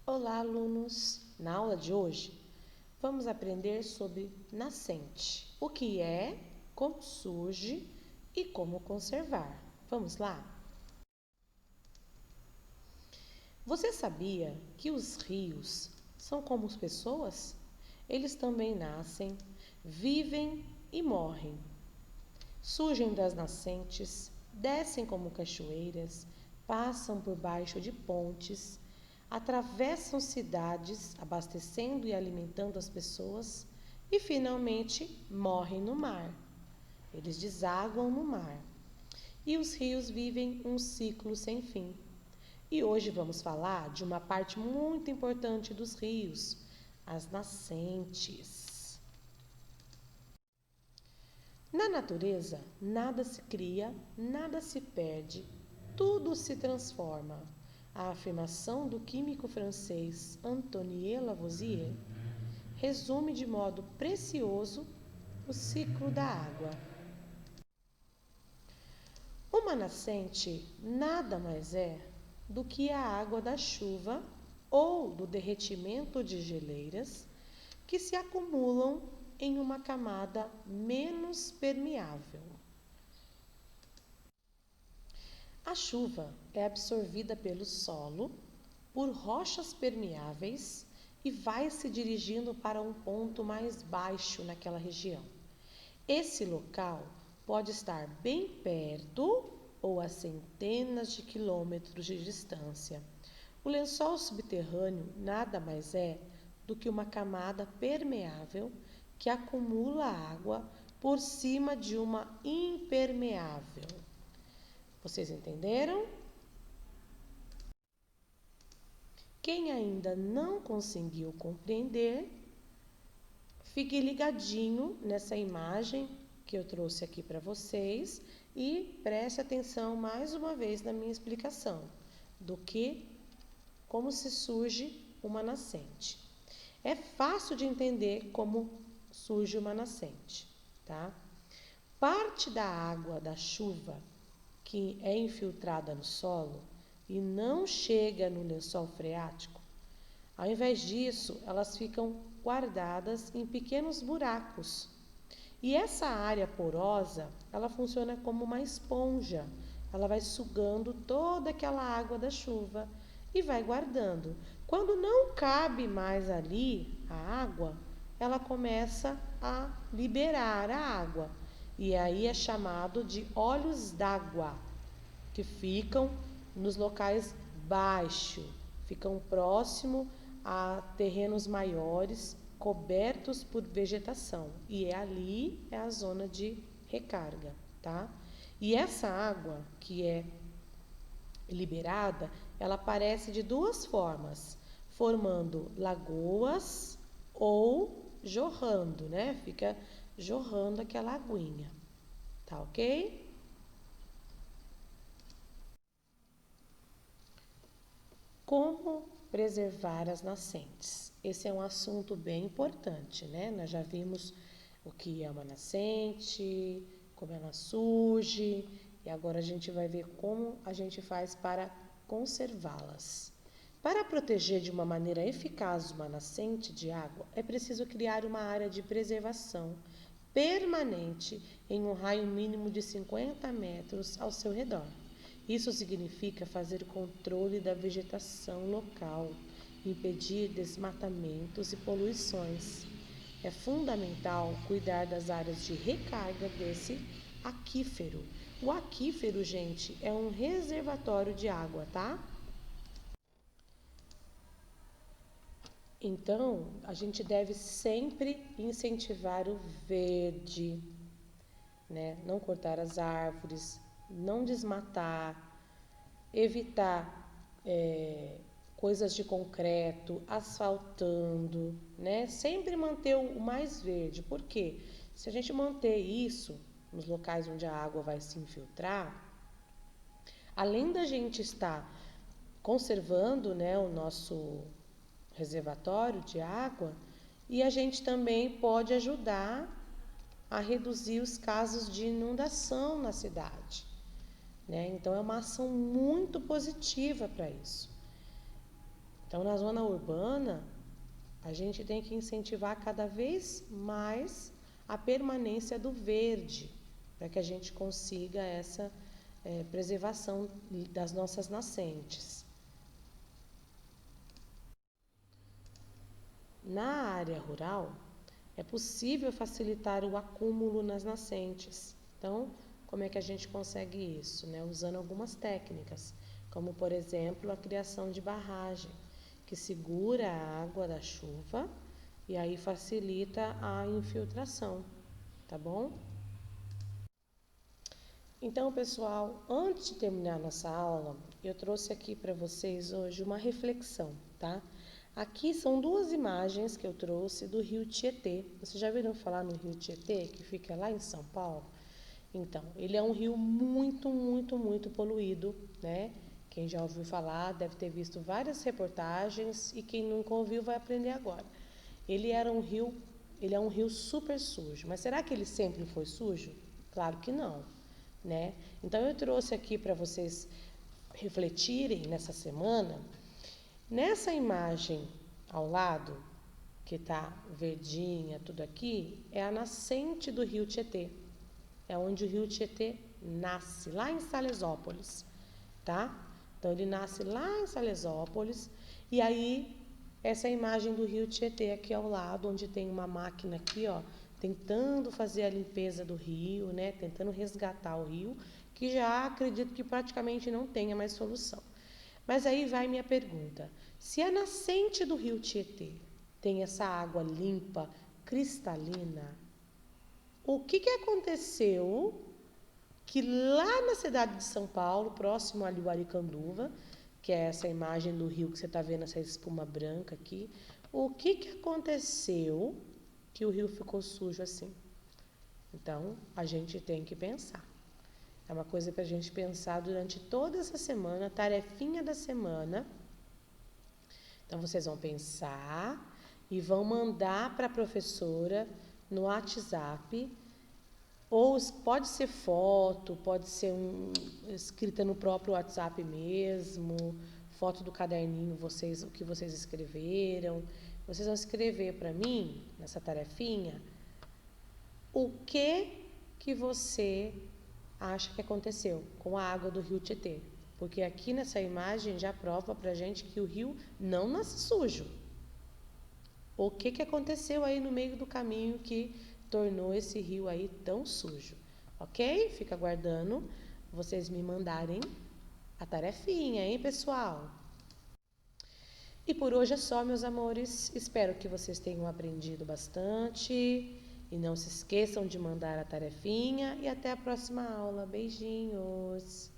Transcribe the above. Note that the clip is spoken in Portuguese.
Olá, alunos! Na aula de hoje, vamos aprender sobre nascente. O que é, como surge e como conservar. Vamos lá? Você sabia que os rios são como as pessoas? Eles também nascem, vivem e morrem. Surgem das nascentes, descem como cachoeiras, passam por baixo de pontes, atravessam cidades, abastecendo e alimentando as pessoas e finalmente morrem no mar. Eles desaguam no mar. E os rios vivem um ciclo sem fim. E hoje vamos falar de uma parte muito importante dos rios, as nascentes. Na natureza, nada se cria, nada se perde, tudo se transforma. A afirmação do químico francês Antoine Lavoisier resume de modo precioso o ciclo da água. Uma nascente nada mais é do que a água da chuva ou do derretimento de geleiras que se acumulam em uma camada menos permeável. A chuva é absorvida pelo solo por rochas permeáveis e vai se dirigindo para um ponto mais baixo naquela região. Esse local pode estar bem perto ou a centenas de quilômetros de distância. O lençol subterrâneo nada mais é do que uma camada permeável que acumula água por cima de uma impermeável. Vocês entenderam? Quem ainda não conseguiu compreender, fique ligadinho nessa imagem que eu trouxe aqui para vocês e preste atenção mais uma vez na minha explicação como se surge uma nascente. É fácil de entender como surge uma nascente, tá? Parte da água da chuva que é infiltrada no solo e não chega no lençol freático, ao invés disso, elas ficam guardadas em pequenos buracos. E essa área porosa, ela funciona como uma esponja. Ela vai sugando toda aquela água da chuva e vai guardando. Quando não cabe mais ali a água, ela começa a liberar a água. E aí é chamado de olhos d'água, que ficam nos locais baixos, ficam próximo a terrenos maiores, cobertos por vegetação. E ali é a zona de recarga, tá? E essa água que é liberada, ela aparece de duas formas, formando lagoas ou jorrando, né? Fica jorrando aquela aguinha, tá ok? Como preservar as nascentes? Esse é um assunto bem importante, né? Nós já vimos o que é uma nascente, como ela surge, e agora a gente vai ver como a gente faz para conservá-las. Para proteger de uma maneira eficaz uma nascente de água, é preciso criar uma área de preservação permanente em um raio mínimo de 50 metros ao seu redor. Isso significa fazer controle da vegetação local, impedir desmatamentos e poluições. É fundamental cuidar das áreas de recarga desse aquífero. O aquífero, gente, é um reservatório de água, tá? Então, a gente deve sempre incentivar o verde, né? Não cortar as árvores, não desmatar, evitar coisas de concreto, asfaltando, né? Sempre manter o mais verde. Por quê? Se a gente manter isso nos locais onde a água vai se infiltrar, além da gente estar conservando, né, o nosso reservatório de água, e a gente também pode ajudar a reduzir os casos de inundação na cidade, né? Então é uma ação muito positiva para isso. Então, na zona urbana, a gente tem que incentivar cada vez mais a permanência do verde, para que a gente consiga essa preservação das nossas nascentes. Na área rural, é possível facilitar o acúmulo nas nascentes. Então, como é que a gente consegue isso? Usando algumas técnicas, como, por exemplo, a criação de barragem, que segura a água da chuva e aí facilita a infiltração, tá bom? Então, pessoal, antes de terminar nossa aula, eu trouxe aqui para vocês hoje uma reflexão, tá? Aqui são duas imagens que eu trouxe do rio Tietê. Vocês já viram falar no rio Tietê, que fica lá em São Paulo? Então, ele é um rio muito, muito, muito poluído, né? Quem já ouviu falar deve ter visto várias reportagens e quem nunca ouviu vai aprender agora. Ele é um rio super sujo. Mas será que ele sempre foi sujo? Claro que não, né? Então eu trouxe aqui para vocês refletirem nessa semana. Nessa imagem ao lado, que está verdinha, tudo aqui, é a nascente do rio Tietê. É onde o rio Tietê nasce, lá em Salesópolis, tá? Então, ele nasce lá em Salesópolis, e aí, essa imagem do rio Tietê aqui ao lado, onde tem uma máquina aqui, ó, tentando fazer a limpeza do rio, né? Tentando resgatar o rio, que já acredito que praticamente não tenha mais solução. Mas aí vai minha pergunta: se a nascente do rio Tietê tem essa água limpa, cristalina, o que aconteceu que lá na cidade de São Paulo, próximo ali ao Aricanduva, que é essa imagem do rio que você está vendo, essa espuma branca aqui, o que aconteceu que o rio ficou sujo assim? Então, a gente tem que pensar. É uma coisa para a gente pensar durante toda essa semana, tarefinha da semana. Então, vocês vão pensar e vão mandar para a professora no WhatsApp, ou pode ser foto, pode ser escrita no próprio WhatsApp mesmo, foto do caderninho, o que vocês escreveram. Vocês vão escrever para mim, nessa tarefinha, o que você acha que aconteceu com a água do rio Tietê. Porque aqui nessa imagem já prova pra gente que o rio não nasce sujo. O que aconteceu aí no meio do caminho que tornou esse rio aí tão sujo? Ok? Fica aguardando vocês me mandarem a tarefinha, hein, pessoal? E por hoje é só, meus amores. Espero que vocês tenham aprendido bastante. E não se esqueçam de mandar a tarefinha. E até a próxima aula. Beijinhos!